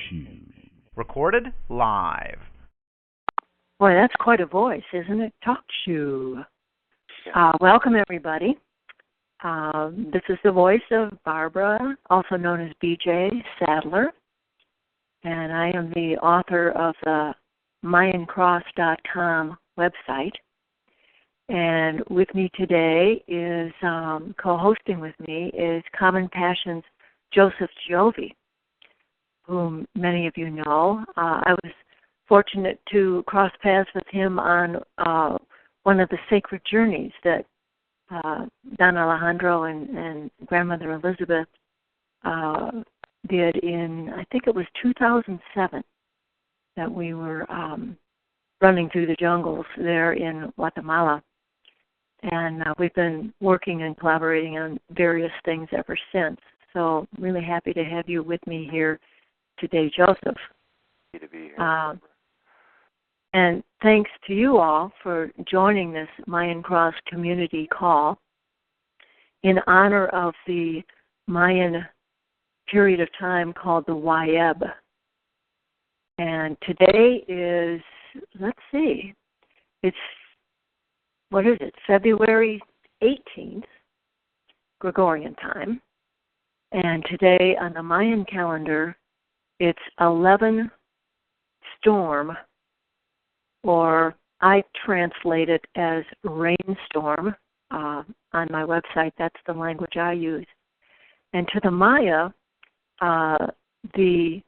shoe. Recorded live. Boy, that's quite a voice, isn't it? Talk shoe. Welcome, everybody. This is the voice of Barbara, also known as BJ Sadler, and I am the author of the MayanCross.com website. And with me today is, co-hosting with me is Common Passion's Joseph Giove, whom many of you know. I was fortunate to cross paths with him on one of the sacred journeys that Don Alejandro and Grandmother Elizabeth did in, I think it was 2007, that we were running through the jungles there in Guatemala. And we've been working and collaborating on various things ever since. So really happy to have you with me here today, Joseph. Happy to be here. And thanks to you all for joining this Mayan Cross community call in honor of the Mayan period of time called the Wayeb. And today is, let's see, it's, what is it, February 18th, Gregorian time. And today on the Mayan calendar, it's 11 storm, or I translate it as rainstorm on my website. That's the language I use. And to the Maya, the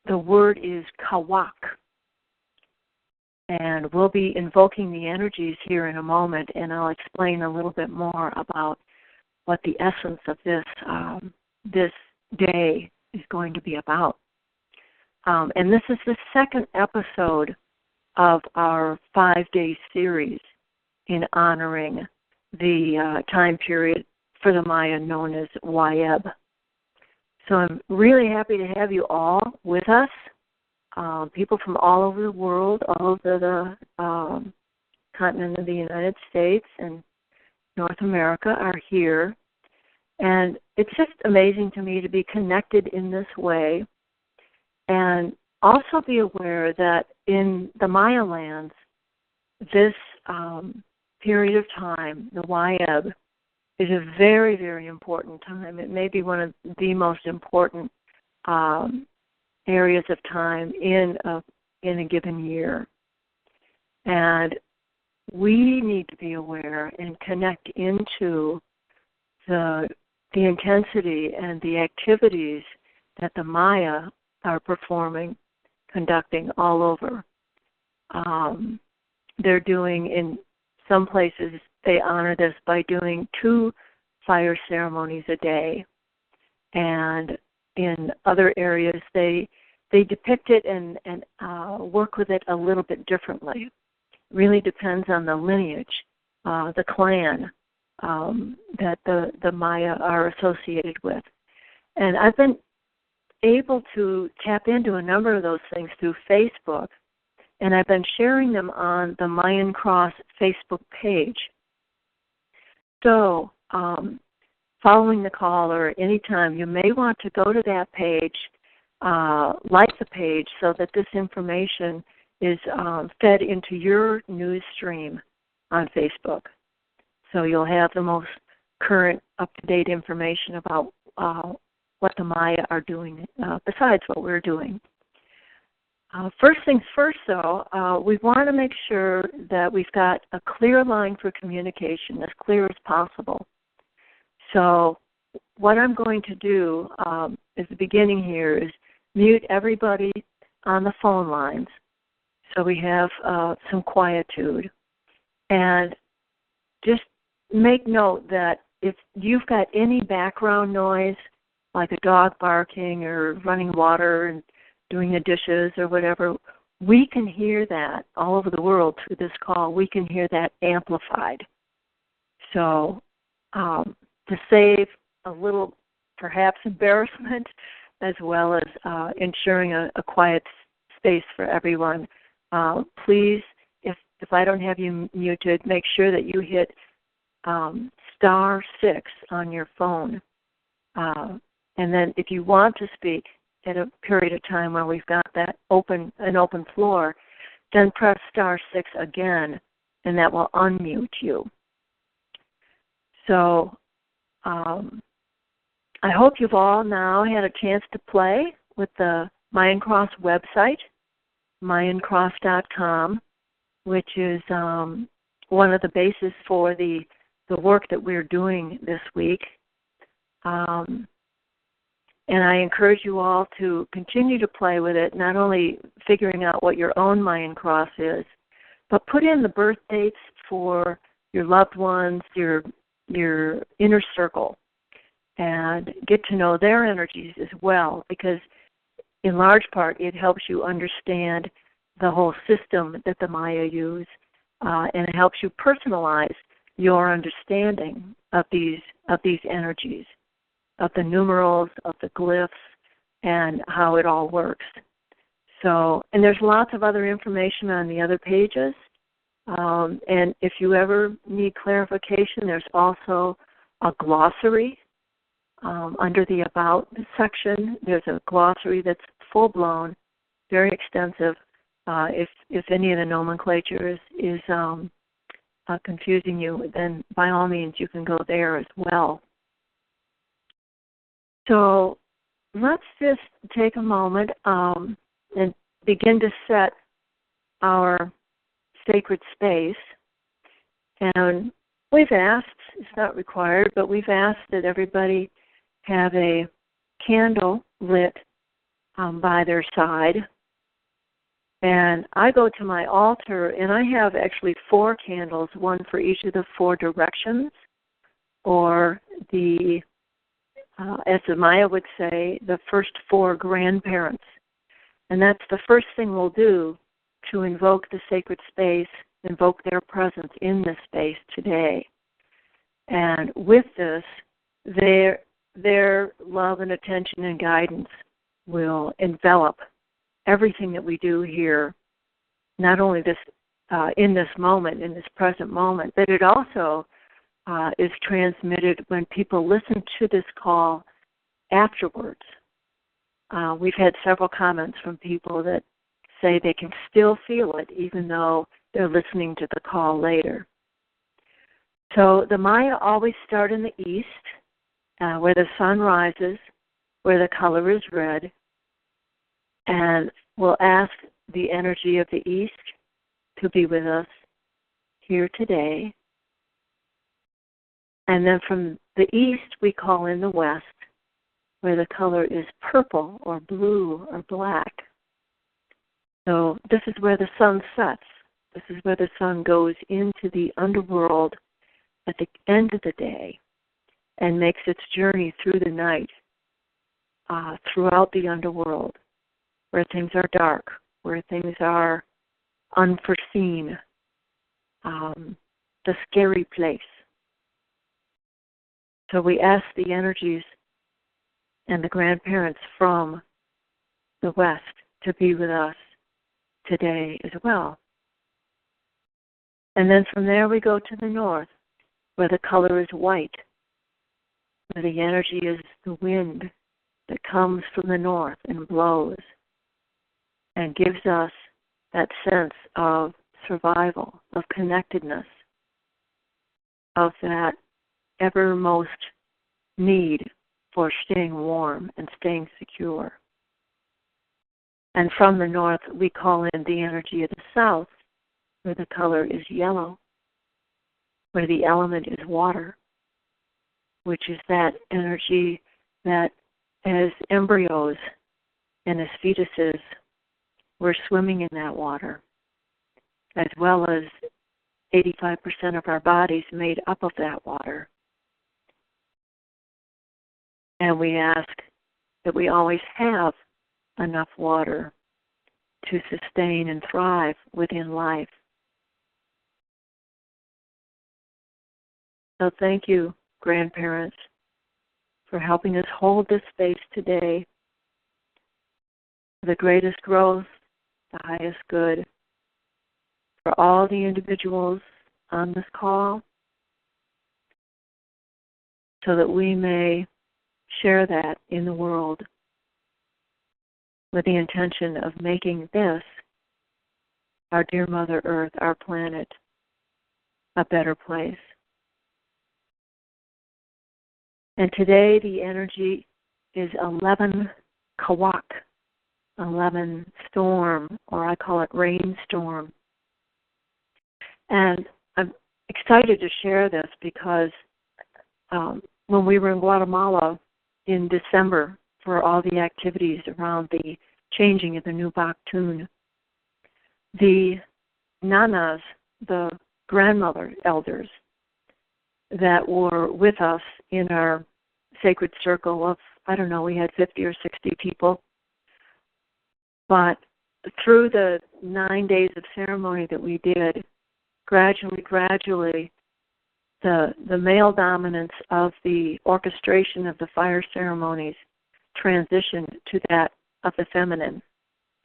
word is kawak. And we'll be invoking the energies here in a moment, and I'll explain a little bit more about what the essence of this day is going to be about. And this is the second episode of our 5-day series in honoring the time period for the Maya known as Wayeb. So I'm really happy to have you all with us. People from all over the world, all over the continent of the United States and North America are here. And it's just amazing to me to be connected in this way and also be aware that in the Maya lands, this period of time, the Wayeb, is a very, very important time. It may be one of the most important areas of time in a given year. And we need to be aware and connect into the intensity and the activities that the Maya are performing, conducting all over. They're doing, in some places, they honor this by doing 2 fire ceremonies a day. And in other areas, they depict it and work with it a little bit differently. It really depends on the lineage, the clan that the Maya are associated with. And I've been able to tap into a number of those things through Facebook, and I've been sharing them on the Mayan Cross Facebook page. So, following the call or anytime, you may want to go to that page, like the page, so that this information is fed into your news stream on Facebook. So you'll have the most current, up-to-date information about what the Maya are doing, besides what we're doing. First things first, though, we want to make sure that we've got a clear line for communication, as clear as possible. So what I'm going to do at the beginning here is mute everybody on the phone lines so we have some quietude. And just make note that if you've got any background noise, like a dog barking or running water and doing the dishes or whatever, we can hear that all over the world through this call. We can hear that amplified. So to save a little, perhaps, embarrassment, as well as ensuring a quiet space for everyone, please, if I don't have you muted, make sure that you hit *6 on your phone. And then if you want to speak, at a period of time where we've got an open floor, then press *6 again, and that will unmute you. So I hope you've all now had a chance to play with the Mayan Cross website, mayancross.com, which is one of the bases for the work that we're doing this week. And I encourage you all to continue to play with it, not only figuring out what your own Mayan cross is, but put in the birth dates for your loved ones, your inner circle, and get to know their energies as well, because in large part it helps you understand the whole system that the Maya use, and it helps you personalize your understanding of these energies, of the numerals, of the glyphs, and how it all works. So, and there's lots of other information on the other pages. And if you ever need clarification, there's also a glossary under the About section. There's a glossary that's full-blown, very extensive. If any of the nomenclature is confusing you, then by all means you can go there as well. So let's just take a moment and begin to set our sacred space. And we've asked, it's not required, but we've asked that everybody have a candle lit by their side. And I go to my altar, and I have actually 4 candles, one for each of the 4 directions, or the, as the Maya would say, the first 4 grandparents. And that's the first thing we'll do to invoke the sacred space, invoke their presence in this space today. And with this, their love and attention and guidance will envelop everything that we do here, not only this in this moment, in this present moment, but it also is transmitted when people listen to this call afterwards. We've had several comments from people that say they can still feel it even though they're listening to the call later. So the Maya always start in the east, where the sun rises, where the color is red, and we'll ask the energy of the east to be with us here today. And then from the east, we call in the west, where the color is purple or blue or black. So this is where the sun sets. This is where the sun goes into the underworld at the end of the day and makes its journey through the night, throughout the underworld, where things are dark, where things are unforeseen, the scary place. So we ask the energies and the grandparents from the west to be with us today as well. And then from there we go to the north, where the color is white, where the energy is the wind that comes from the north and blows and gives us that sense of survival, of connectedness, of that evermost need for staying warm and staying secure. And from the north, we call in the energy of the south, where the color is yellow, where the element is water, which is that energy that as embryos and as fetuses, we're swimming in that water, as well as 85% of our bodies made up of that water. And we ask that we always have enough water to sustain and thrive within life. So thank you, grandparents, for helping us hold this space today for the greatest growth, the highest good, for all the individuals on this call, so that we may share that in the world with the intention of making this, our dear Mother Earth, our planet, a better place. And today the energy is 11 Kawak, 11 storm, or I call it rainstorm. And I'm excited to share this because when we were in Guatemala in December for all the activities around the changing of the new Bach tune, the nanas, the grandmother elders that were with us in our sacred circle of, I don't know, we had 50 or 60 people. But through the 9 days of ceremony that we did, gradually, the male dominance of the orchestration of the fire ceremonies transitioned to that of the feminine.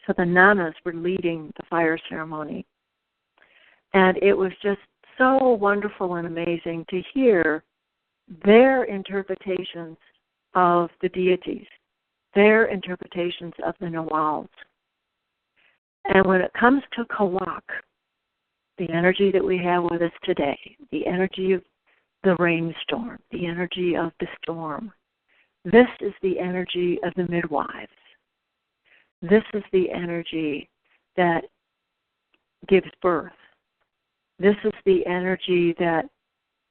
So the nanas were leading the fire ceremony. And it was just so wonderful and amazing to hear their interpretations of the deities, their interpretations of the Nawals. And when it comes to Kawak, the energy that we have with us today, the energy of the rainstorm, the energy of the storm, this is the energy of the midwives. This is the energy that gives birth. This is the energy that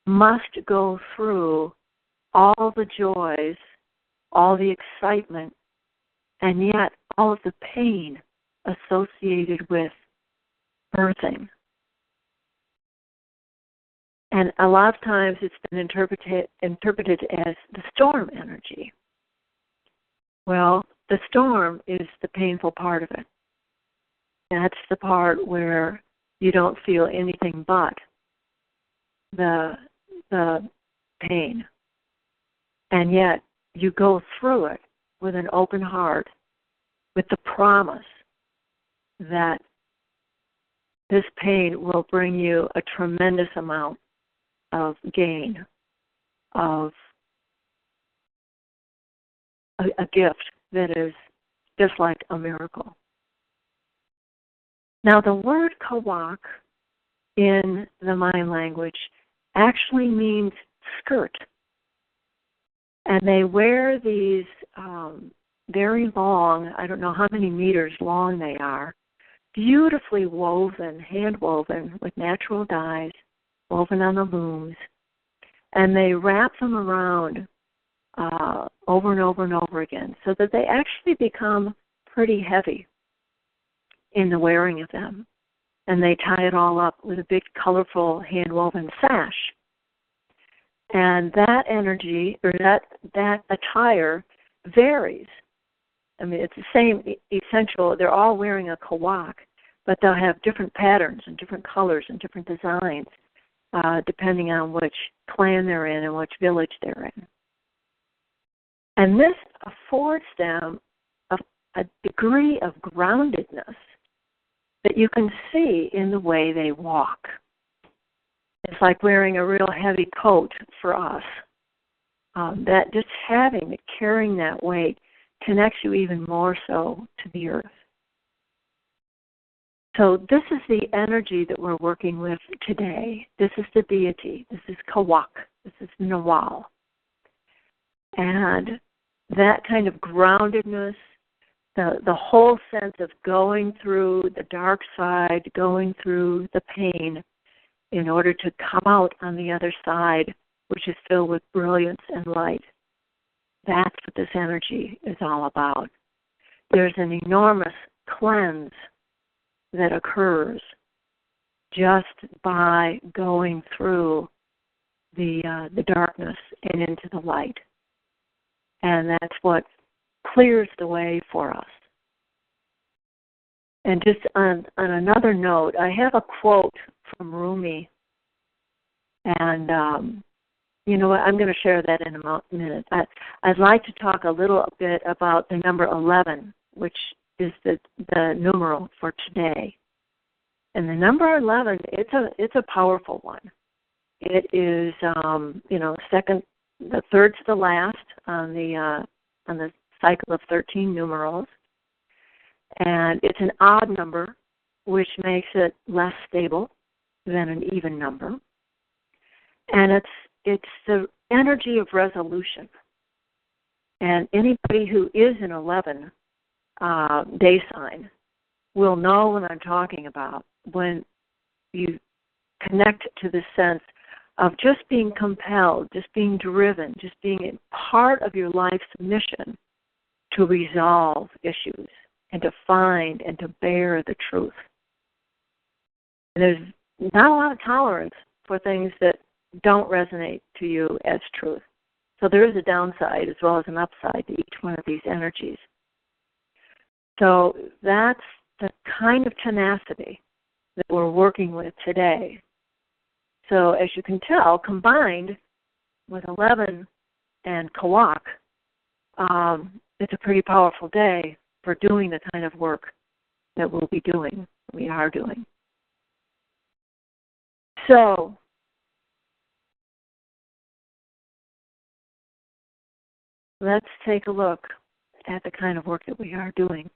must go through all the joys, all the excitement, and yet all of the pain associated with birthing. And a lot of times it's been interpreted as the storm energy. Well, the storm is the painful part of it. That's the part where you don't feel anything but the pain. And yet you go through it with an open heart, with the promise that this pain will bring you a tremendous amount of gain, of a gift that is just like a miracle. Now, the word Kawak in the Mayan language actually means skirt. And they wear these very long, I don't know how many meters long they are, beautifully woven, hand-woven with natural dyes, woven on the looms. And they wrap them around over and over and over again so that they actually become pretty heavy in the wearing of them. And they tie it all up with a big, colorful, hand-woven sash. And that energy, or that attire, varies. I mean, it's the same essential. They're all wearing a kawak, but they'll have different patterns and different colors and different designs, depending on which clan they're in and which village they're in. And this affords them a degree of groundedness that you can see in the way they walk. It's like wearing a real heavy coat for us. That just carrying that weight connects you even more so to the earth. So this is the energy that we're working with today. This is the deity. This is Kawak. This is Nawal. And that kind of groundedness, the whole sense of going through the dark side, going through the pain in order to come out on the other side, which is filled with brilliance and light. That's what this energy is all about. There's an enormous cleanse that occurs just by going through the darkness and into the light. And that's what clears the way for us. And just on another note, I have a quote from Rumi. And you know what, I'm going to share that in a minute. I'd like to talk a little bit about the number 11, which is the numeral for today. And the number 11, it's a powerful one. It is, the third to the last on the cycle of 13 numerals. And it's an odd number, which makes it less stable than an even number. And it's the energy of resolution. And anybody who is an 11 day sign will know what I'm talking about when you connect to the sense of just being compelled, just being driven, just being a part of your life's mission to resolve issues and to find and to bear the truth. And there's not a lot of tolerance for things that don't resonate to you as truth. So there is a downside as well as an upside to each one of these energies. So that's the kind of tenacity that we're working with today. So as you can tell, combined with 11 and Kawak, it's a pretty powerful day for doing the kind of work that we are doing. So let's take a look at the kind of work that we are doing.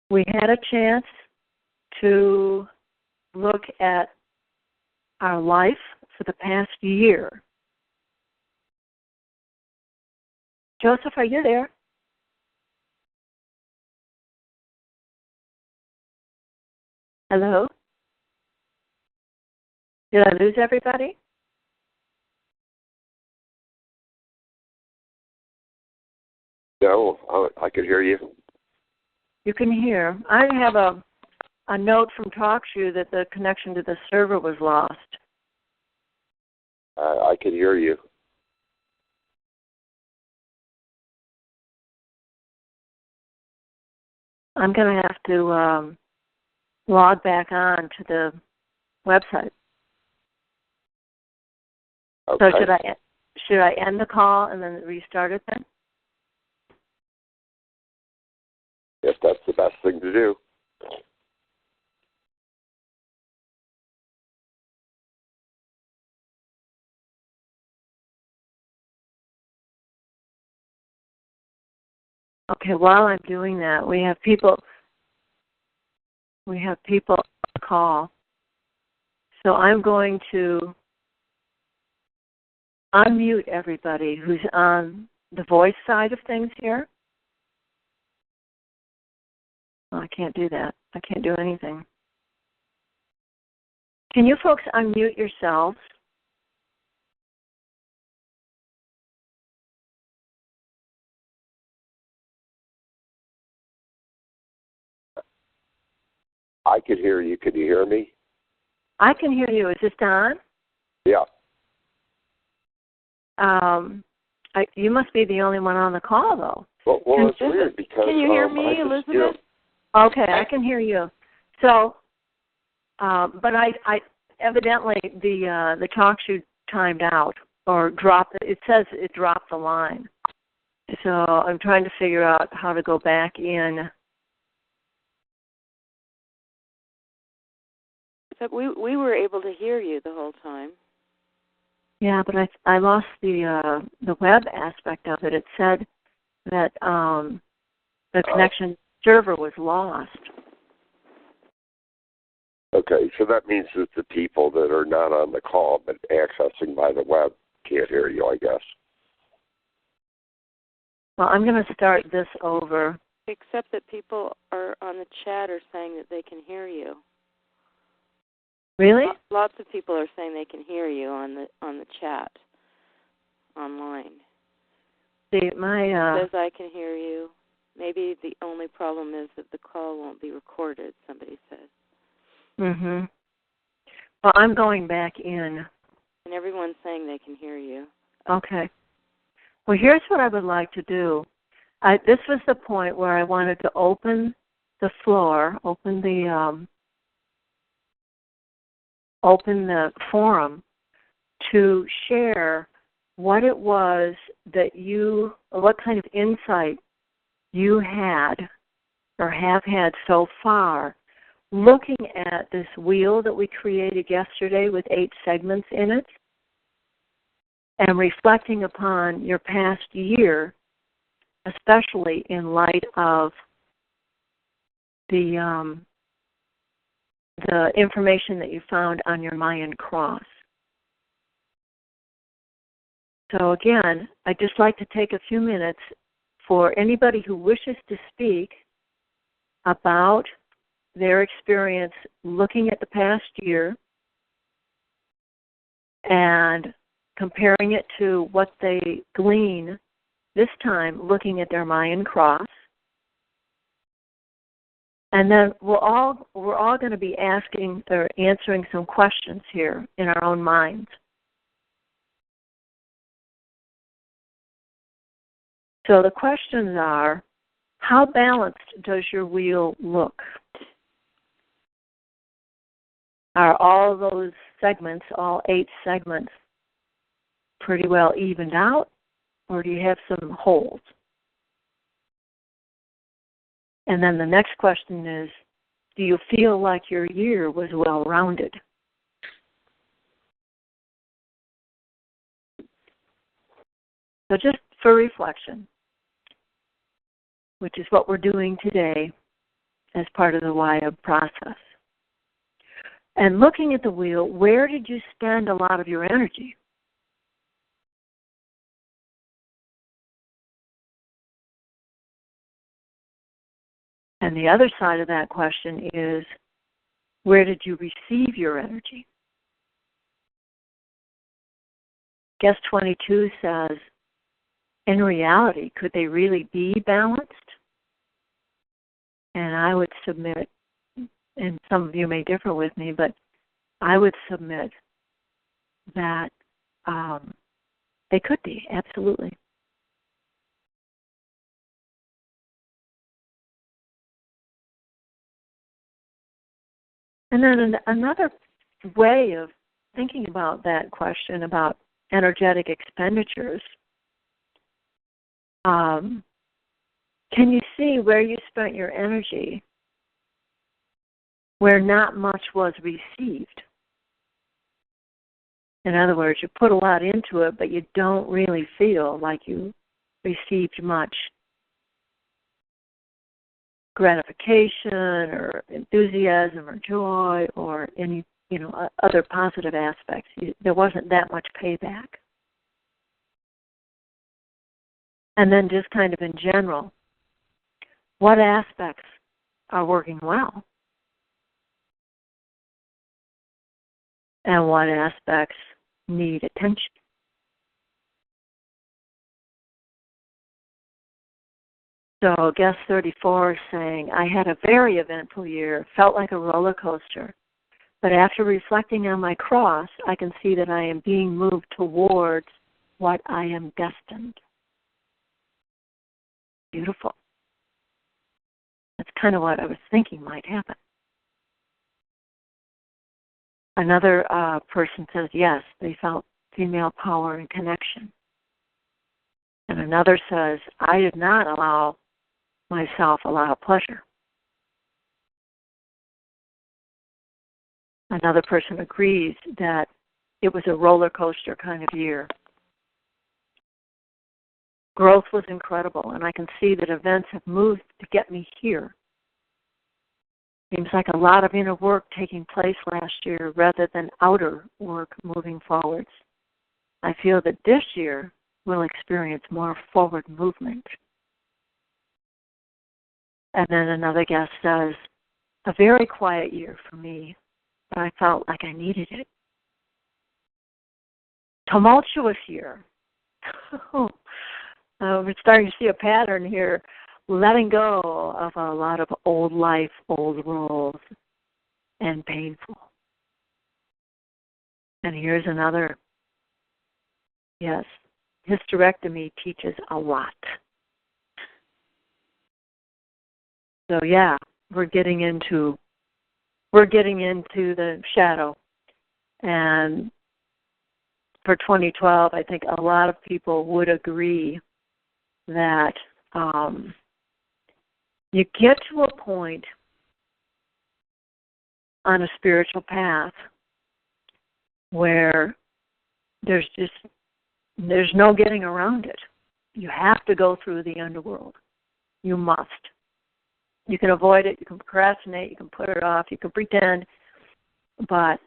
We had a chance to look at our life for the past year. Joseph, are you there? Hello? Did I lose everybody? No, I could hear you. You can hear. I have a note from TalkShoe that the connection to the server was lost. I could hear you. I'm going to have to log back on to the website. Okay. So should I end the call and then restart it then? If that's the best thing to do. Okay, while I'm doing that, we have people on the call. So I'm going to unmute everybody who's on the voice side of things here. Oh, I can't do that. I can't do anything. Can you folks unmute yourselves? I could hear you. Could you hear me? I can hear you. Is this Don? Yeah. You must be the only one on the call, though. Well, it's weird because... Can you hear me, Elizabeth? Okay, I can hear you. So, but I evidently the TalkShoe timed out or dropped. It says it dropped the line. So I'm trying to figure out how to go back in. So we were able to hear you the whole time. Yeah, but I lost the web aspect of it. It said that the connection server was lost. Okay, so that means that the people that are not on the call but accessing by the web can't hear you, I guess. Well, I'm going to start this over. Except that people are on the chat are saying that they can hear you. Really? Lots of people are saying they can hear you on the chat online. See, It says I can hear you. Maybe the only problem is that the call won't be recorded, somebody says. Mhm. Well, I'm going back in. And everyone's saying they can hear you. Okay. Well, here's what I would like to do. This was the point where I wanted to open the floor, open the forum to share what it was that what kind of insight you had or have had so far looking at this wheel that we created yesterday with 8 segments in it and reflecting upon your past year, especially in light of the information that you found on your Mayan cross. So again, I'd just like to take a few minutes for anybody who wishes to speak about their experience looking at the past year and comparing it to what they glean this time looking at their Mayan cross. And then we're all going to be asking or answering some questions here in our own minds. So the questions are, how balanced does your wheel look? Are all those segments, all 8 segments, pretty well evened out, or do you have some holes? And then the next question is, do you feel like your year was well-rounded? So just for reflection, which is what we're doing today as part of the Wayeb process. And looking at the wheel, where did you spend a lot of your energy? And the other side of that question is, where did you receive your energy? Guest 22 says, in reality, could they really be balanced? And I would submit, and some of you may differ with me, but I would submit that they could be, absolutely. And then another way of thinking about that question about energetic expenditures, can you see where you spent your energy where not much was received? In other words, you put a lot into it, but you don't really feel like you received much gratification or enthusiasm or joy or any, other positive aspects. There wasn't that much payback. And then just kind of in general, what aspects are working well? And what aspects need attention? So guest 34 is saying, I had a very eventful year, felt like a roller coaster. But after reflecting on my cross, I can see that I am being moved towards what I am destined. Beautiful. That's kind of what I was thinking might happen. Another person says, yes, they felt female power and connection. And another says, I did not allow myself a lot of pleasure. Another person agrees that it was a roller coaster kind of year. Growth was incredible, and I can see that events have moved to get me here. Seems like a lot of inner work taking place last year rather than outer work moving forwards. I feel that this year we'll experience more forward movement. And then another guest says, a very quiet year for me, but I felt like I needed it. Tumultuous year. We're starting to see a pattern here, letting go of a lot of old life, old roles, and painful. And here's another, yes, hysterectomy teaches a lot. So yeah, we're getting into the shadow. And for 2012, I think a lot of people would agree that you get to a point on a spiritual path where there's no getting around it. You have to go through the underworld. You must. You can avoid it, you can procrastinate, you can put it off, you can pretend, but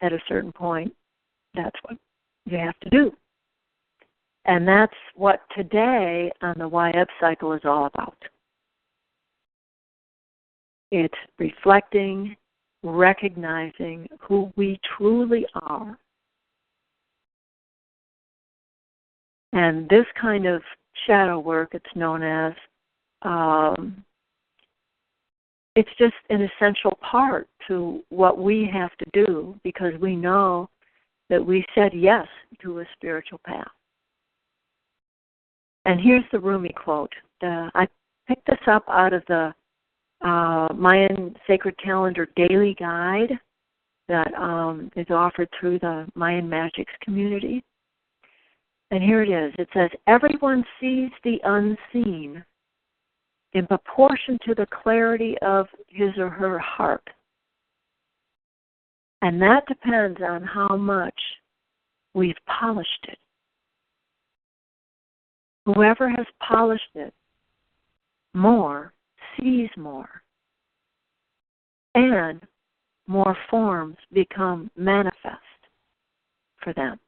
at a certain point, that's what you have to do. And that's what today on the Wayeb cycle is all about. It's reflecting, recognizing who we truly are. And this kind of shadow work, it's known as, it's just an essential part to what we have to do because we know that we said yes to a spiritual path. And here's the Rumi quote. I picked this up out of the Mayan Sacred Calendar Daily Guide that is offered through the Mayan Magics community. And here it is. It says, everyone sees the unseen in proportion to the clarity of his or her heart. And that depends on how much we've polished it. Whoever has polished it more sees more. And more forms become manifest for them.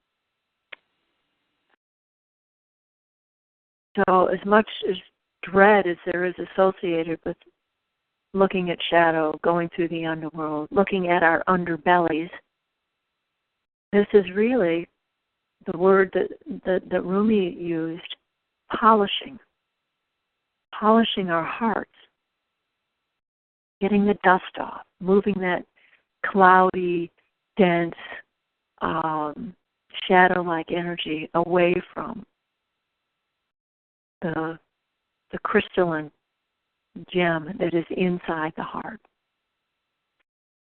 So as much as dread as there is associated with looking at shadow, going through the underworld, looking at our underbellies, this is really the word that Rumi used, polishing our hearts, getting the dust off, moving that cloudy, dense, shadow-like energy away from the crystalline gem that is inside the heart.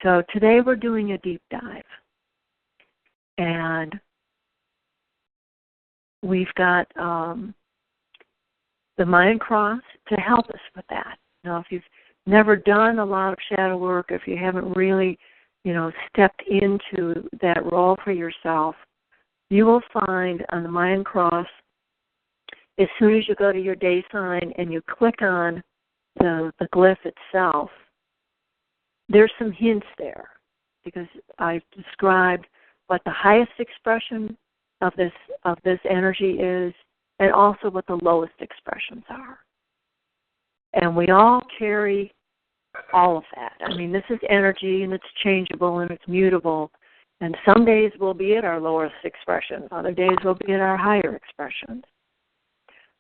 So today we're doing a deep dive. And we've got the Mayan cross to help us with that. Now, if you've never done a lot of shadow work, if you haven't really, stepped into that role for yourself, you will find on the Mayan cross, as soon as you go to your day sign and you click on the glyph itself, there's some hints there because I've described what the highest expression of this energy is and also what the lowest expressions are. And we all carry all of that. I mean, this is energy and it's changeable and it's mutable. And some days we'll be at our lowest expression. Other days we'll be at our higher expressions.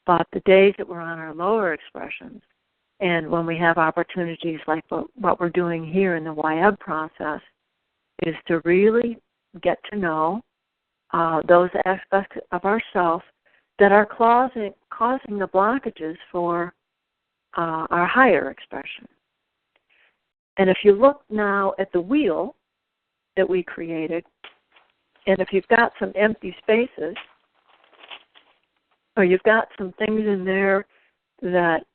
But the days that we're on our lower expressions, and when we have opportunities like what we're doing here in the Wayeb process, is to really get to know those aspects of ourselves that are causing the blockages for our higher expression. And if you look now at the wheel that we created, and if you've got some empty spaces, or you've got some things in there that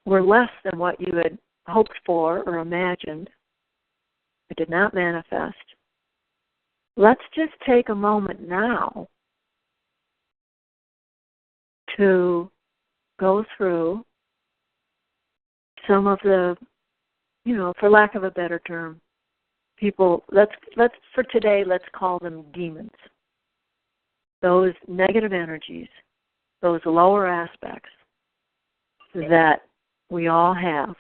were less than what you had hoped for or imagined, it did not manifest, let's just take a moment now to go through some of the, for lack of a better term, people, let's for today, let's call them demons. Those negative energies, those lower aspects that we all have.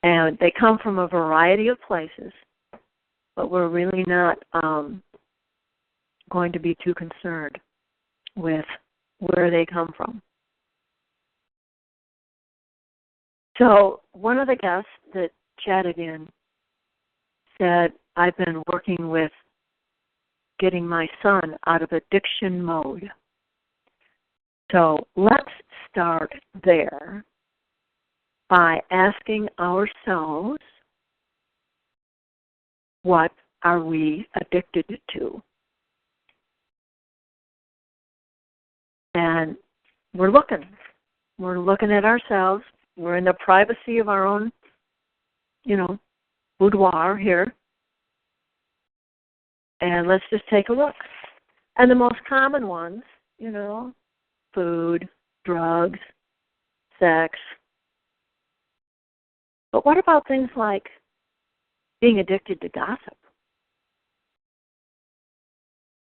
And they come from a variety of places, but we're really not going to be too concerned with where they come from. So one of the guests that chatted in said, I've been working with getting my son out of addiction mode. So let's start there by asking ourselves, what are we addicted to? And we're looking at ourselves. We're in the privacy of our own, boudoir here. And let's just take a look. And the most common ones, food, drugs, sex, But what about things like being addicted to gossip?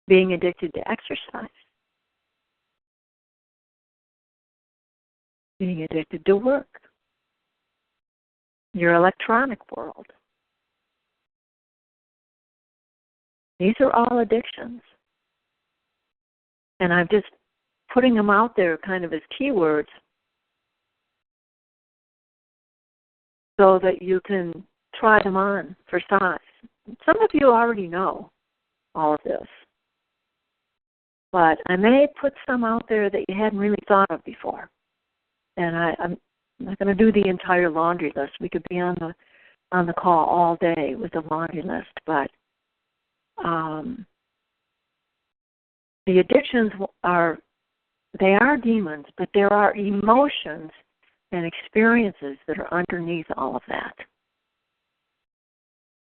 Being addicted to exercise? Being addicted to work? Your electronic world? These are all addictions. And I'm just putting them out there kind of as keywords so that you can try them on for size. Some of you already know all of this, but I may put some out there that you hadn't really thought of before. And I'm not going to do the entire laundry list. We could be on the call all day with the laundry list, but the addictions are demons, but there are emotions and experiences that are underneath all of that.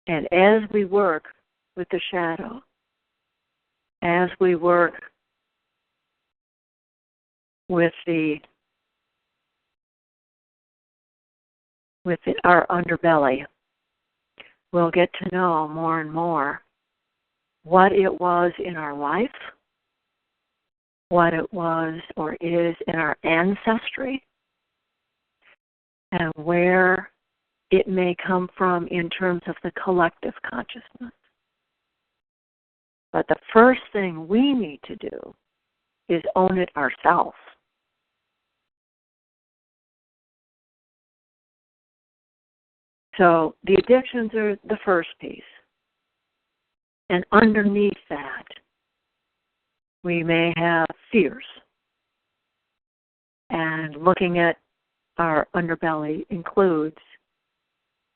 And as we work with the shadow, as we work with our underbelly, we'll get to know more and more what it was in our life, what it was or is in our ancestry, and where it may come from in terms of the collective consciousness. But the first thing we need to do is own it ourselves. So the addictions are the first piece. And underneath that, we may have fears. And looking at our underbelly includes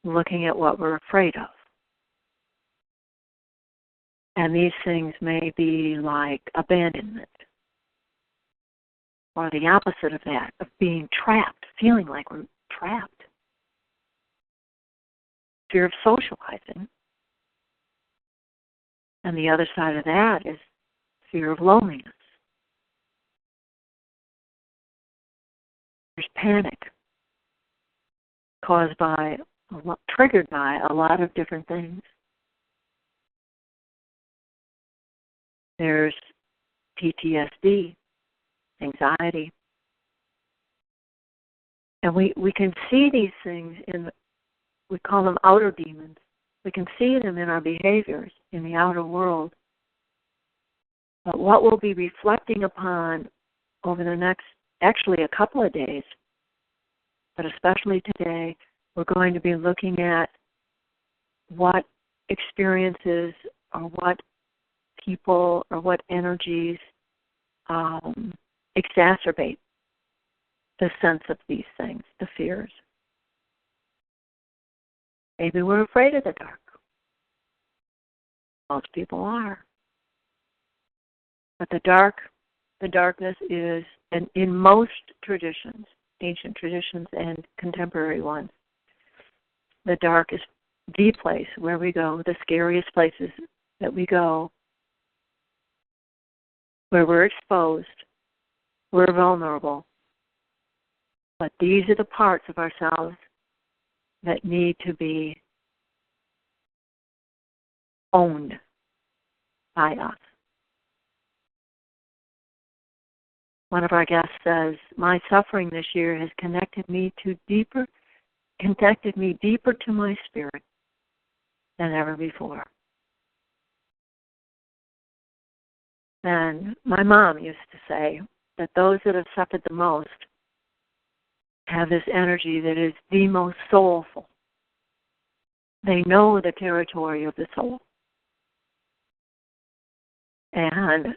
looking at what we're afraid of. And these things may be like abandonment, or the opposite of that, of being trapped, feeling like we're trapped. Fear of socializing. And the other side of that is fear of loneliness. There's panic triggered by a lot of different things. There's PTSD, anxiety. And we can see these things we call them outer demons. We can see them in our behaviors in the outer world. But what we'll be reflecting upon over the next, actually a couple of days, but especially today, we're going to be looking at what experiences or what people or what energies exacerbate the sense of these things, the fears. Maybe we're afraid of the dark. Most people are. But the darkness is, and in most traditions, ancient traditions and contemporary ones, the dark is the place where we go, the scariest places that we go, where we're exposed, we're vulnerable. But these are the parts of ourselves that need to be owned by us. One of our guests says, my suffering this year has connected me deeper to my spirit than ever before. And my mom used to say that those that have suffered the most have this energy that is the most soulful. They know the territory of the soul. And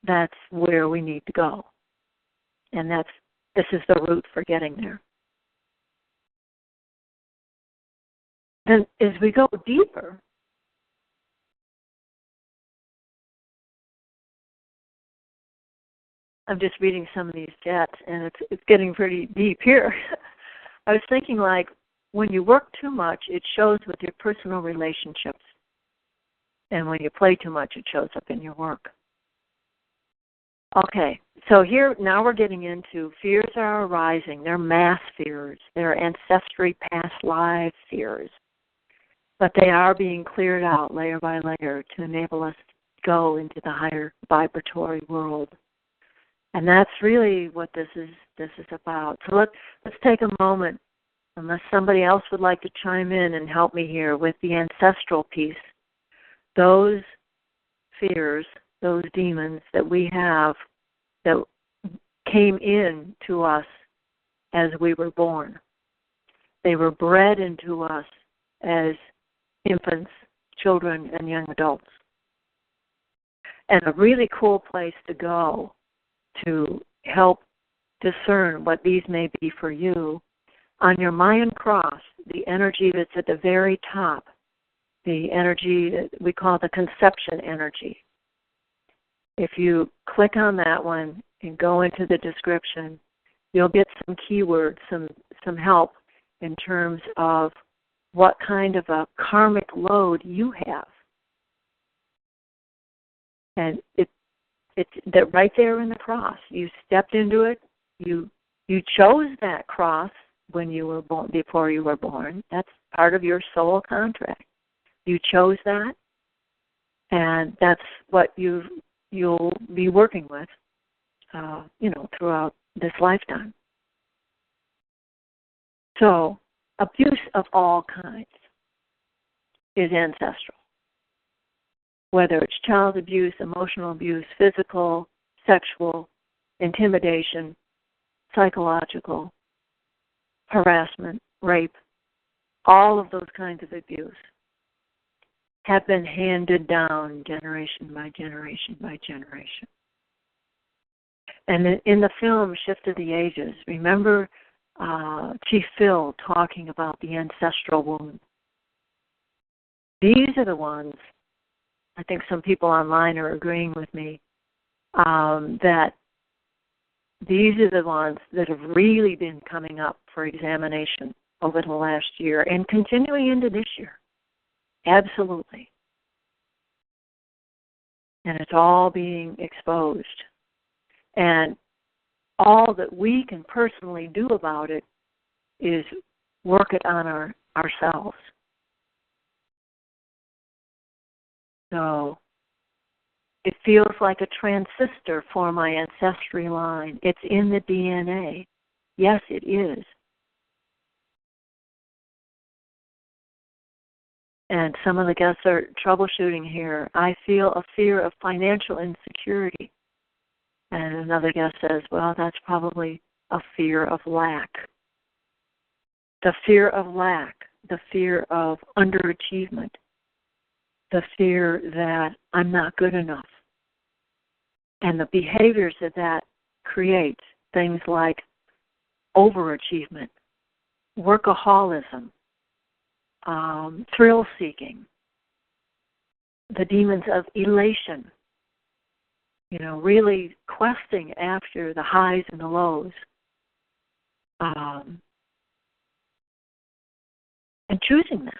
that's where we need to go. And this is the route for getting there. And as we go deeper, I'm just reading some of these chats, and it's getting pretty deep here. I was thinking, like, when you work too much, it shows with your personal relationships. And when you play too much, it shows up in your work. Okay, so here now we're getting into fears are arising. They're mass fears. They're ancestry, past life fears. But they are being cleared out layer by layer to enable us to go into the higher vibratory world. And that's really what this is about. So let's take a moment, unless somebody else would like to chime in and help me here with the ancestral piece. Those fears, those demons that we have that came in to us as we were born. They were bred into us as infants, children, and young adults. And a really cool place to go to help discern what these may be for you, on your Mayan cross, the energy that's at the very top, the energy that we call the conception energy. If you click on that one and go into the description, you'll get some keywords, some help in terms of what kind of a karmic load you have. And it's that right there in the cross. You stepped into it. You chose that cross when you were born, before you were born. That's part of your soul contract. You chose that, and that's what you'll be working with, throughout this lifetime. So, abuse of all kinds is ancestral. Whether it's child abuse, emotional abuse, physical, sexual, intimidation, psychological, harassment, rape, all of those kinds of abuse have been handed down generation by generation by generation. And in the film Shift of the Ages, remember Chief Phil talking about the ancestral wound. These are the ones, I think some people online are agreeing with me, that these are the ones that have really been coming up for examination over the last year and continuing into this year. Absolutely. And it's all being exposed. And all that we can personally do about it is work it on ourselves. So it feels like a transistor for my ancestry line. It's in the DNA. Yes, it is. And some of the guests are troubleshooting here. I feel a fear of financial insecurity. And another guest says, well, that's probably a fear of lack. The fear of lack, the fear of underachievement, the fear that I'm not good enough. And the behaviors that creates, things like overachievement, workaholism, thrill-seeking, the demons of elation, really questing after the highs and the lows, and choosing that.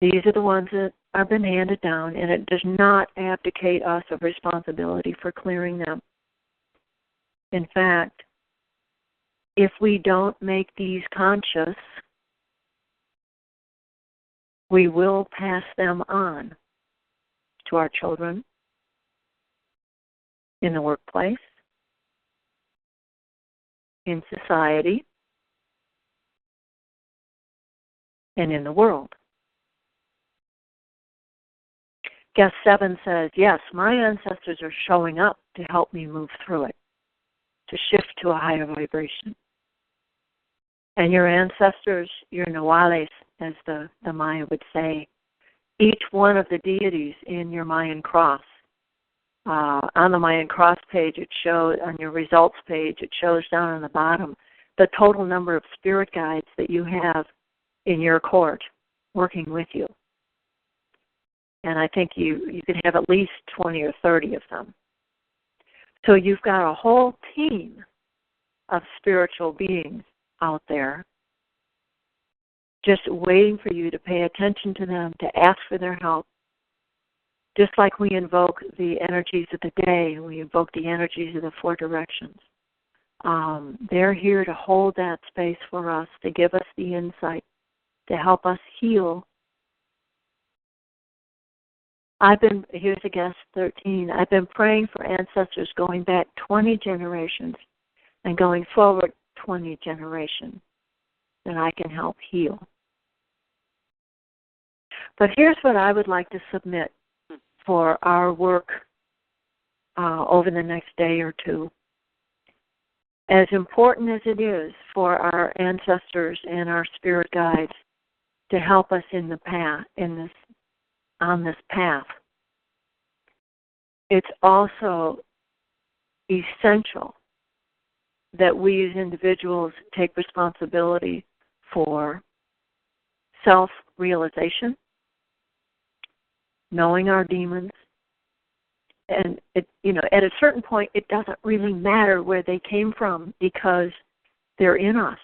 These are the ones that have been handed down, and it does not abdicate us of responsibility for clearing them. In fact, if we don't make these conscious, we will pass them on to our children, in the workplace, in society, and in the world. Guest 7 says, yes, my ancestors are showing up to help me move through it, to shift to a higher vibration. And your ancestors, your Nawales, as the Maya would say, each one of the deities in your Mayan cross. On the Mayan cross page, it shows, on your results page, it shows down on the bottom the total number of spirit guides that you have in your court working with you. And I think you can have at least 20 or 30 of them. So you've got a whole team of spiritual beings out there just waiting for you to pay attention to them, to ask for their help, just like we invoke the energies of the day, we invoke the energies of the four directions. They're here to hold that space for us, to give us the insight, to help us heal. Here's a guest 13, I've been praying for ancestors going back 20 generations and going forward 20 generations that I can help heal. But here's what I would like to submit for our work over the next day or two. As important as it is for our ancestors and our spirit guides to help us in the path, on this path, it's also essential that we as individuals take responsibility for self-realization, knowing our demons, and at a certain point, it doesn't really matter where they came from because they're in us.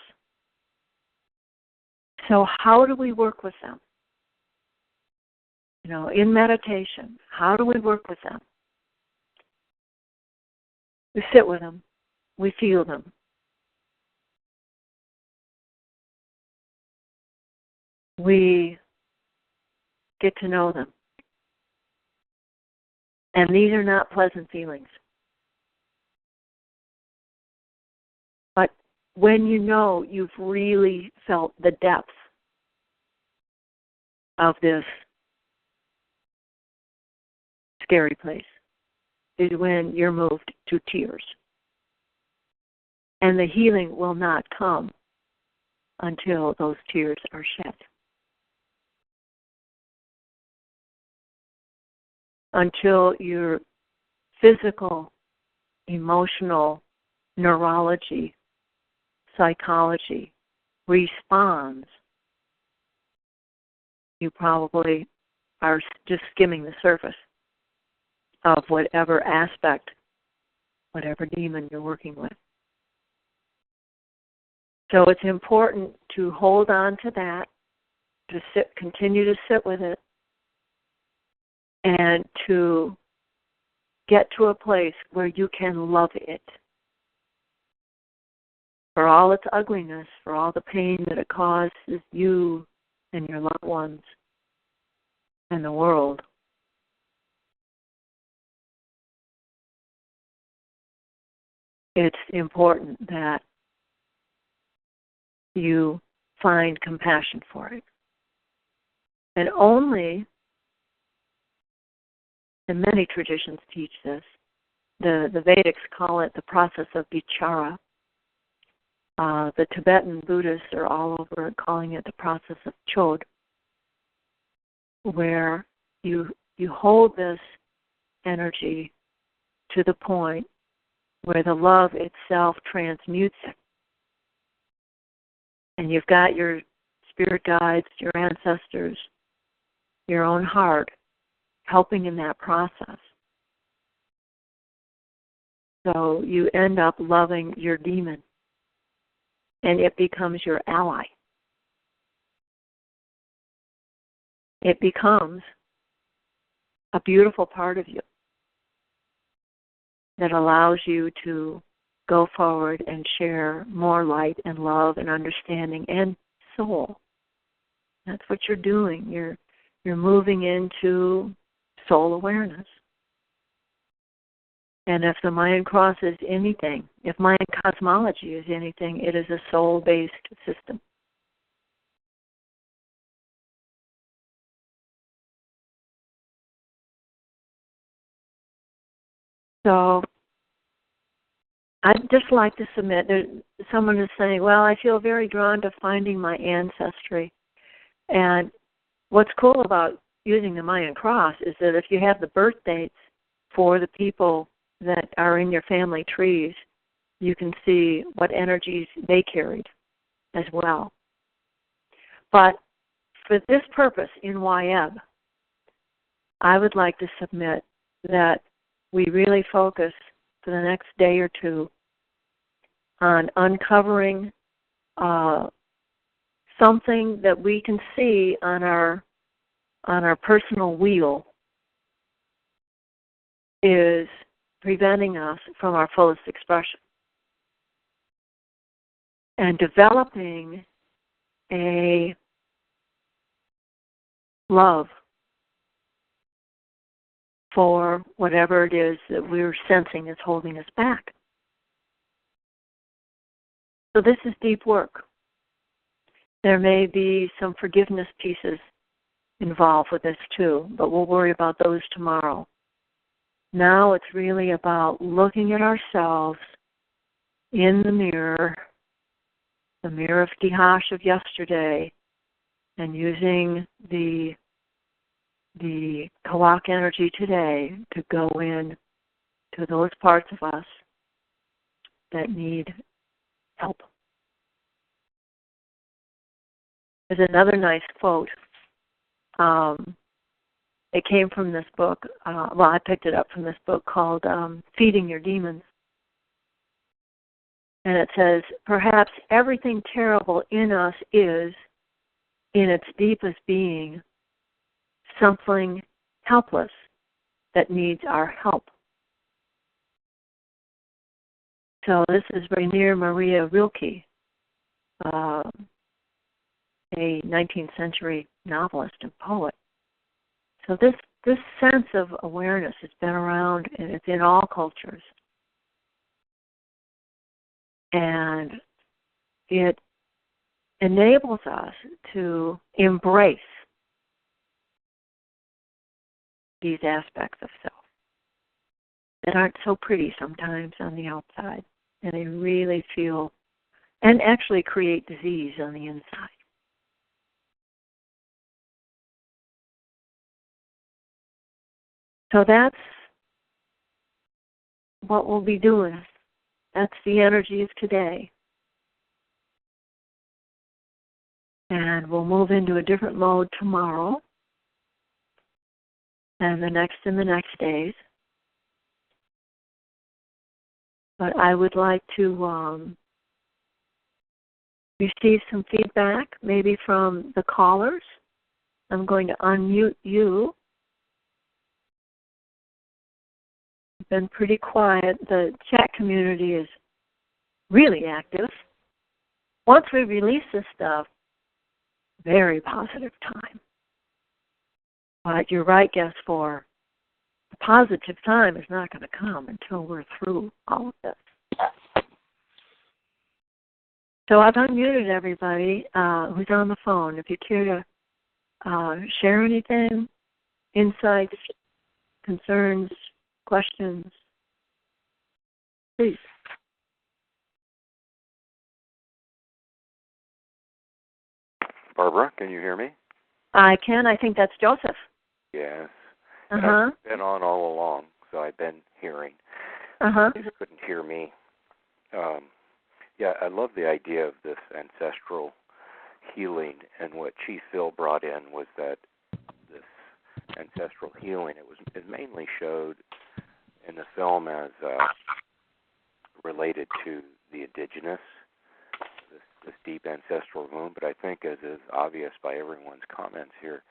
So how do we work with them? In meditation, how do we work with them? We sit with them. We feel them. We get to know them. And these are not pleasant feelings. But when you've really felt the depth of this scary place, is when you're moved to tears. And the healing will not come until those tears are shed. Until your physical, emotional, neurology, psychology responds, you probably are just skimming the surface of whatever aspect, whatever demon you're working with. So it's important to hold on to that, to continue to sit with it, and to get to a place where you can love it for all its ugliness, for all the pain that it causes you and your loved ones and the world. It's important that you find compassion for it. And only, and many traditions teach this, the Vedics call it the process of vichara. The Tibetan Buddhists are all over calling it the process of chod, where you hold this energy to the point where the love itself transmutes it. And you've got your spirit guides, your ancestors, your own heart helping in that process. So you end up loving your demon, and it becomes your ally. It becomes a beautiful part of you that allows you to go forward and share more light and love and understanding and soul. That's what you're doing. You're moving into soul awareness. And if the Mayan cross is anything, if Mayan cosmology is anything, it is a soul-based system. So I'd just like to submit, someone is saying, well, I feel very drawn to finding my ancestry. And what's cool about using the Mayan cross is that if you have the birth dates for the people that are in your family trees, you can see what energies they carried as well. But for this purpose in Wayeb, I would like to submit that we really focus for the next day or two on uncovering something that we can see on our personal wheel is preventing us from our fullest expression. And developing a love for whatever it is that we're sensing is holding us back. So this is deep work. There may be some forgiveness pieces involved with this too, but we'll worry about those tomorrow. Now it's really about looking at ourselves in the mirror of Dihash of yesterday, and using the Kawak energy today to go in to those parts of us that need help. There's another nice quote. It came from this book. I picked it up from this book called Feeding Your Demons. And it says, perhaps everything terrible in us is, in its deepest being, something helpless that needs our help. So this is Rainier Maria Rilke, a 19th century novelist and poet. So this sense of awareness has been around, and it's in all cultures. And it enables us to embrace these aspects of self that aren't so pretty sometimes on the outside, and they really feel and actually create disease on the inside. So that's what we'll be doing. That's the energy of today. And we'll move into a different mode tomorrow and the next days. But I would like to receive some feedback, maybe from the callers. I'm going to unmute you. You've been pretty quiet. The chat community is really active. Once we release this stuff, very positive time. But you're right, guess for the positive time is not going to come until we're through all of this. So I've unmuted everybody who's on the phone. If you care to share anything, insights, concerns, questions, please. Barbara, can you hear me? I can. I think that's Joseph. Yes. Uh-huh. I've been on all along, so I've been hearing. Uh-huh. You just couldn't hear me. Yeah, I love the idea of this ancestral healing, and what Chief Phil brought in was that this ancestral healing, it mainly showed in the film as related to the indigenous, this deep ancestral wound, but I think as is obvious by everyone's comments here,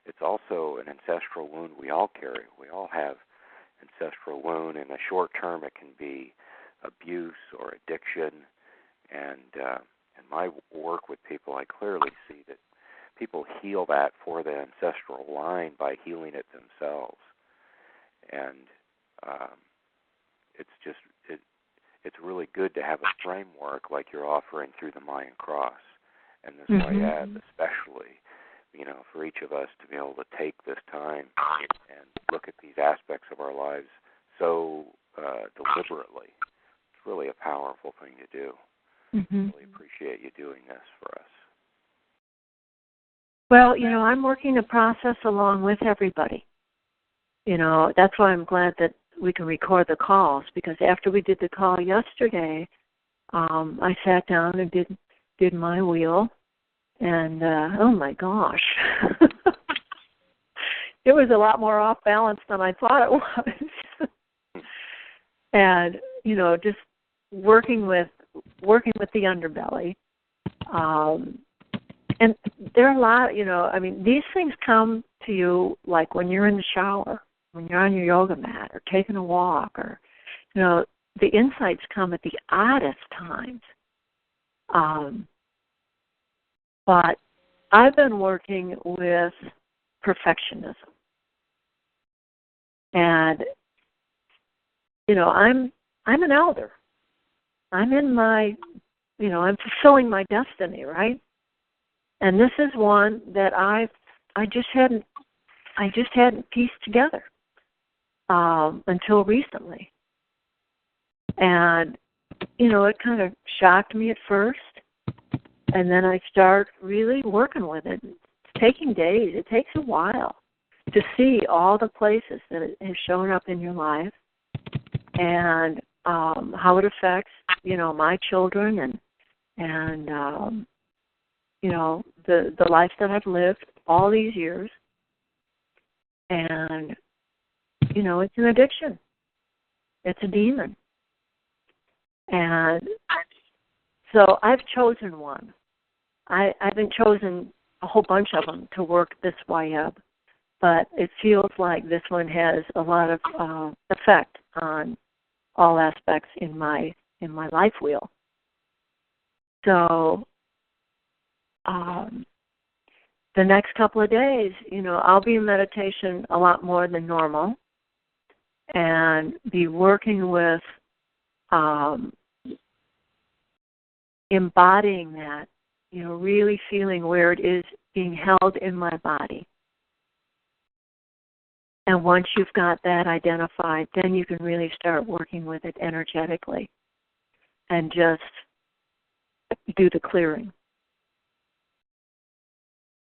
it's also an ancestral wound we all carry. We all have ancestral wound. In the short term, it can be abuse or addiction, and in my work with people, I clearly see that people heal that for the ancestral line by healing it themselves, and it's really good to have a framework like you're offering through the Mayan cross and this Wayeb especially, for each of us to be able to take this time and look at these aspects of our lives so deliberately. It's really a powerful thing to do. Really appreciate you doing this for us. Well, I'm working the process along with everybody. That's why I'm glad that we can record the calls, because after we did the call yesterday, I sat down and did my wheel, and oh my gosh, it was a lot more off balance than I thought it was. And just working with the underbelly, and there are a lot. These things come to you like when you're in the shower. when you're on your yoga mat or taking a walk, or, the insights come at the oddest times. But I've been working with perfectionism. And, I'm an elder. I'm in my, I'm fulfilling my destiny, right? And this is one that I just hadn't pieced together until recently. And, it kind of shocked me at first. And then I start really working with it. It's taking days. It takes a while to see all the places that it has shown up in your life and how it affects, my children and the life that I've lived all these years. And, it's an addiction. It's a demon. And so I've chosen one. I haven't chosen a whole bunch of them to work this Wayeb, but it feels like this one has a lot of effect on all aspects in my life wheel. So the next couple of days, I'll be in meditation a lot more than normal and be working with embodying that, really feeling where it is being held in my body. And once you've got that identified, then you can really start working with it energetically and just do the clearing.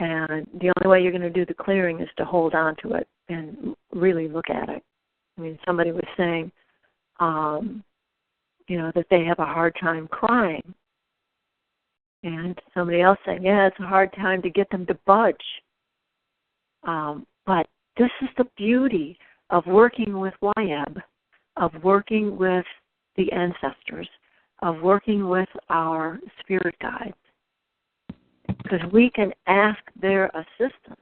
And the only way you're going to do the clearing is to hold on to it and really look at it. I mean, somebody was saying, that they have a hard time crying. And somebody else saying, yeah, it's a hard time to get them to budge. But this is the beauty of working with Wayeb, of working with the ancestors, of working with our spirit guides. Because we can ask their assistance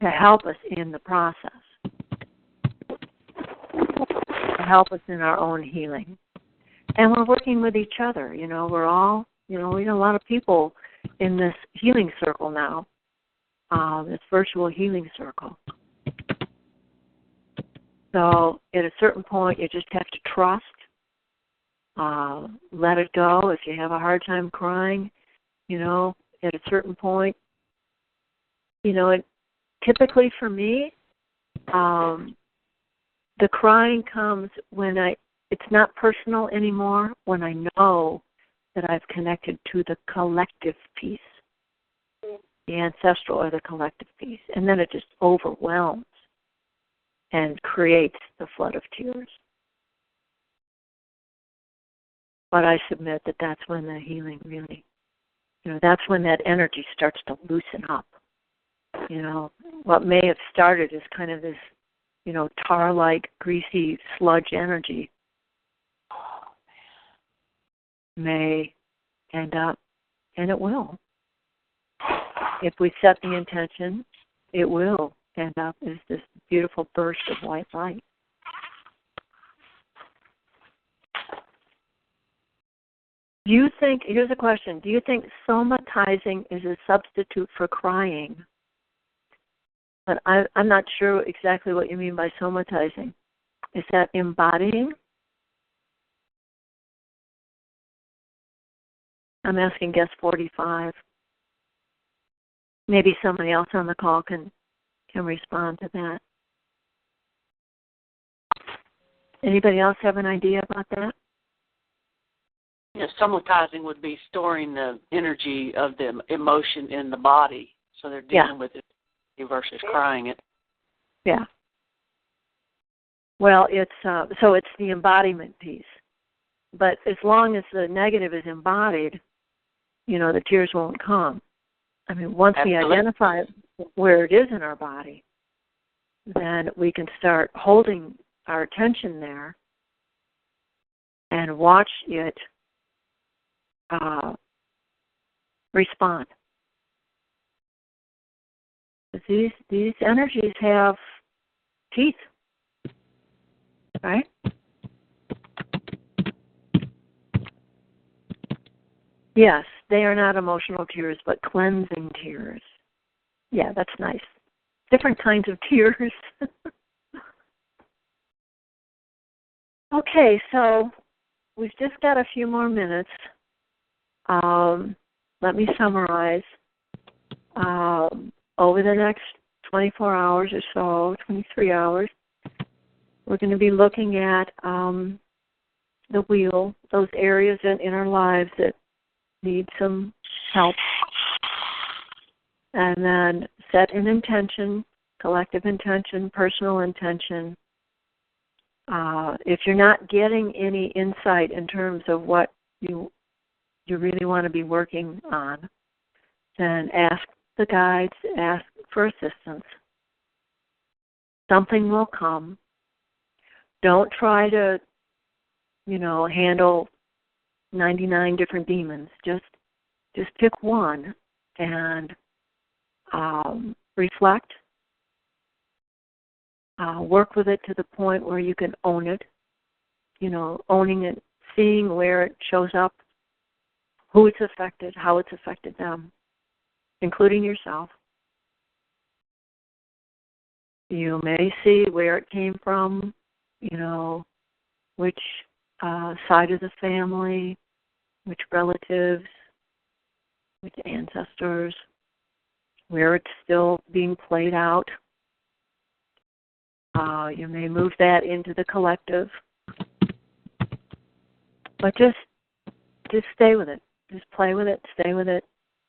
to help us in the process, to help us in our own healing. And we're working with each other. We're all, we have a lot of people in this healing circle now, this virtual healing circle. So at a certain point, you just have to trust, let it go. If you have a hard time crying, at a certain point, typically for me, the crying comes when it's not personal anymore, when I know that I've connected to the collective piece, the ancestral or the collective piece. And then it just overwhelms and creates the flood of tears. But I submit that that's when the healing really, that's when that energy starts to loosen up. What may have started as kind of this, tar-like, greasy sludge energy may end up, and it will. If we set the intention, it will end up as this beautiful burst of white light. Do you think, here's a question, do you think somatizing is a substitute for crying? But I'm not sure exactly what you mean by somatizing. Is that embodying? I'm asking guest 45. Maybe somebody else on the call can respond to that. Anybody else have an idea about that? Somatizing would be storing the energy of the emotion in the body, so they're dealing with it versus crying it. Yeah. Well, it's so it's the embodiment piece. But as long as the negative is embodied, the tears won't come. I mean, once we identify where it is in our body, then we can start holding our attention there and watch it respond. These energies have teeth, right? Yes, they are not emotional tears, but cleansing tears. Yeah, that's nice. Different kinds of tears. Okay, so we've just got a few more minutes. Let me summarize. Over the next 24 hours or so, 23 hours, we're going to be looking at the wheel, those areas in our lives that need some help, and then set an intention, collective intention, personal intention. If you're not getting any insight in terms of what you really want to be working on, then ask the guides, ask for assistance. Something will come. Don't try to, handle 99 different demons. Just pick one and reflect. Work with it to the point where you can own it. Owning it, seeing where it shows up, who it's affected, how it's affected them, including yourself. You may see where it came from, which side of the family, which relatives, which ancestors, where it's still being played out. You may move that into the collective. But just stay with it. Just play with it, stay with it,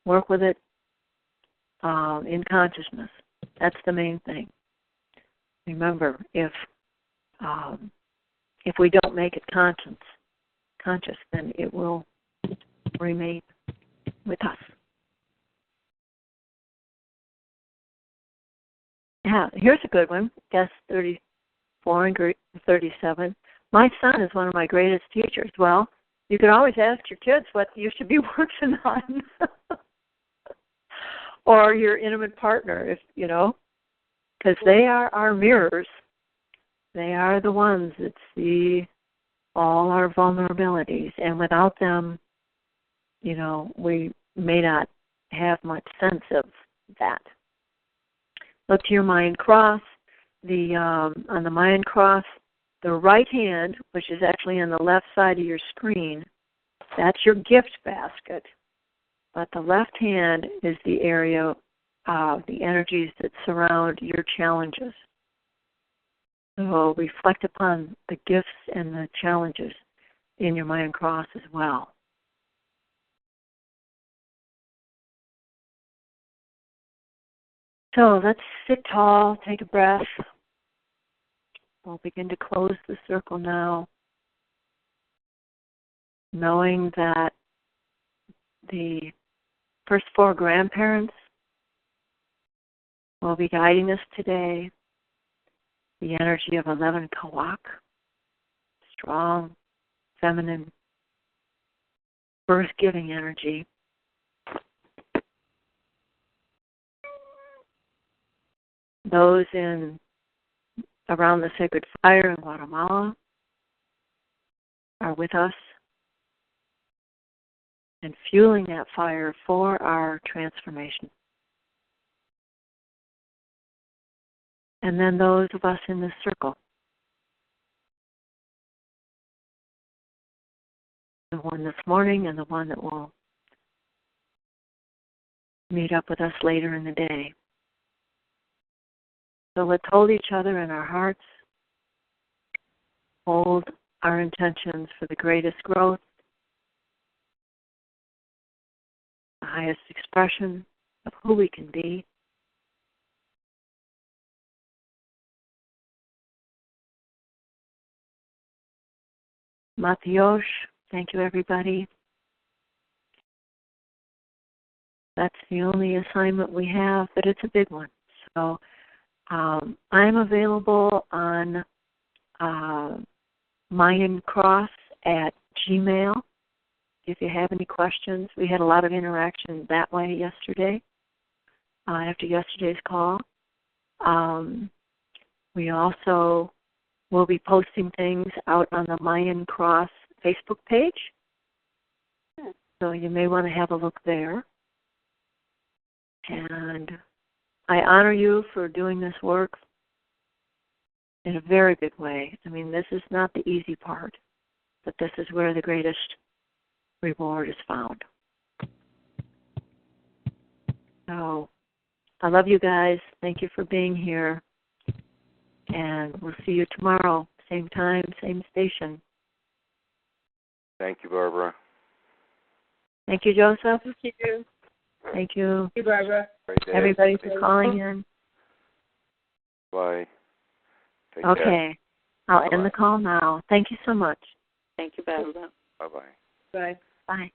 work with it in consciousness. That's the main thing. Remember, if we don't make it conscious, then it will remain with us. Yeah, here's a good one. Guess 34 and 37. My son is one of my greatest teachers. Well, you can always ask your kids what you should be working on. Or your intimate partner, because they are our mirrors. They are the ones that see all our vulnerabilities. And without them, we may not have much sense of that. Look to your Mayan cross. On the Mayan cross, the right hand, which is actually on the left side of your screen, that's your gift basket. But the left hand is the area of the energies that surround your challenges. So reflect upon the gifts and the challenges in your Mayan cross as well. So let's sit tall, take a breath. We'll begin to close the circle now, knowing that the first four grandparents will be guiding us today. The energy of 11 Kawak, strong, feminine, birth-giving energy. Those around the sacred fire in Guatemala are with us and fueling that fire for our transformation. And then those of us in this circle, the one this morning and the one that will meet up with us later in the day. So let's hold each other in our hearts, hold our intentions for the greatest growth, the highest expression of who we can be. Matiosh, thank you everybody. That's the only assignment we have, but it's a big one. So I'm available on mayancross@gmail. If you have any questions, we had a lot of interaction that way yesterday. after yesterday's call. We also will be posting things out on the Mayan Cross Facebook page. So you may want to have a look there. And I honor you for doing this work in a very big way. I mean, this is not the easy part, but this is where the greatest reward is found. So I love you guys. Thank you for being here. And we'll see you tomorrow, same time, same station. Thank you, Barbara. Thank you, Joseph. Thank you. Thank you. Thank you, Barbara. Great day. Everybody for calling in. Bye. Take Okay. care. I'll end the call now. Thank you so much. Thank you, Barbara. Bye-bye. Bye. Bye.